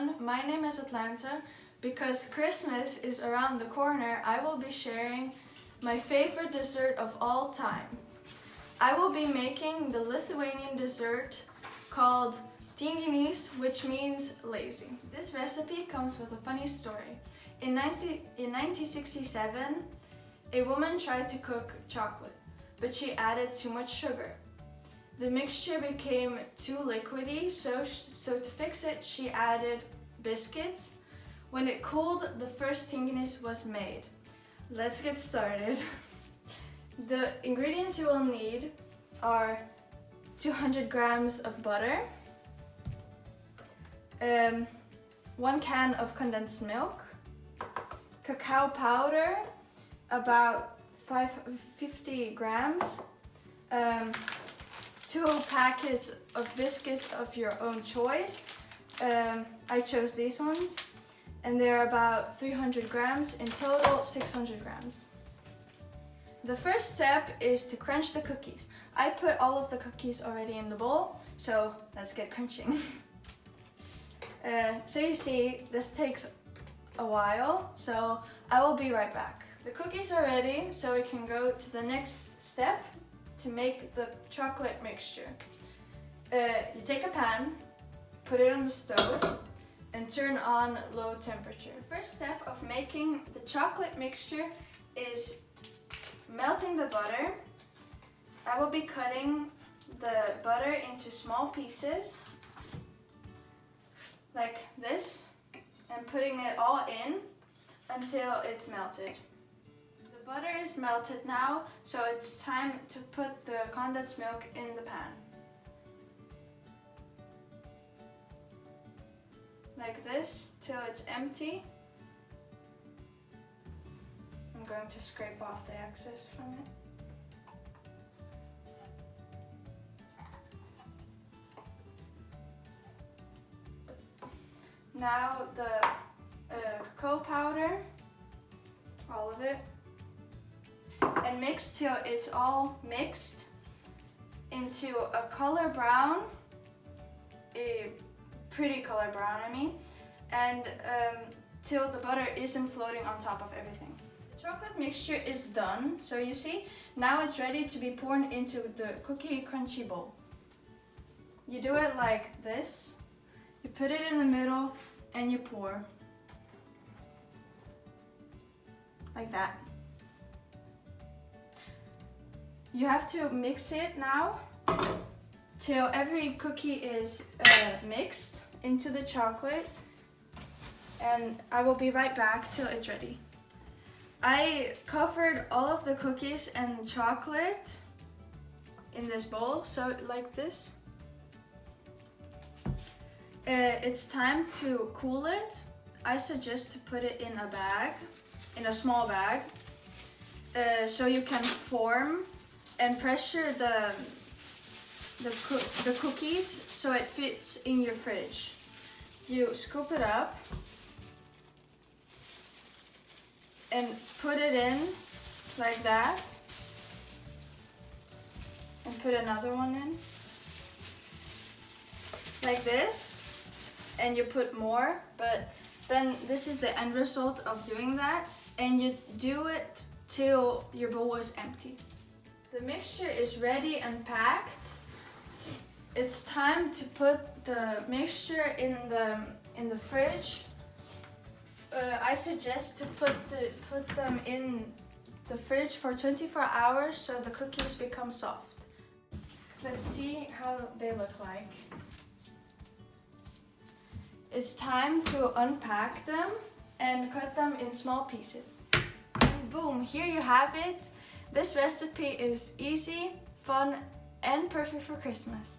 everyone, my name is Atlanta. Because Christmas is around the corner, I will be sharing my favorite dessert of all time. I will be making the Lithuanian dessert called Tinginys, which means lazy. This recipe comes with a funny story. In 1967, a woman tried to cook chocolate, but she added too much sugar. The mixture became too liquidy, so to fix it, she added biscuits. When it cooled, the first Tinginys was made. Let's get started. The ingredients you will need are 200 grams of butter, 1 can of condensed milk, cacao powder, about 50 grams, 2 packets of biscuits of your own choice. I chose these ones, and they're about 300 grams, in total 600 grams. The first step is to crunch the cookies. I put all of the cookies already in the bowl, so let's get crunching. So you see, this takes a while, so I will be right back. The cookies are ready, so we can go to the next step to make the chocolate mixture. You take a pan, put it on the stove, and turn on low temperature. The first step of making the chocolate mixture is melting the butter. I will be cutting the butter into small pieces, like this, and putting it all in until it's melted. The butter is melted now, so it's time to put the condensed milk in the pan. Like this, till it's empty. I'm going to scrape off the excess from it. Now the cocoa powder, all of it, and mix till it's all mixed into a color brown, a pretty color brown I mean, and till the butter isn't floating on top of everything. The chocolate mixture is done, so you see, now it's ready to be poured into the cookie crunchy bowl. You do it like this, you put it in the middle and you pour. Like that. You have to mix it now till every cookie is mixed into the chocolate, and I will be right back till it's ready. I covered all of the cookies and chocolate in this bowl, so like this. It's time to cool it. I suggest to put it in a bag, in a small bag, so you can form and pressure the cookies so it fits in your fridge. You scoop it up and put it in like that, and put another one in like this, and you put more, but then this is the end result of doing that, and you do it till your bowl is empty. The mixture is ready and packed. It's time to put the mixture in the fridge. I suggest to put them in the fridge for 24 hours so the cookies become soft. Let's see how they look like. It's time to unpack them and cut them in small pieces. And boom, here you have it. This recipe is easy, fun, and perfect for Christmas.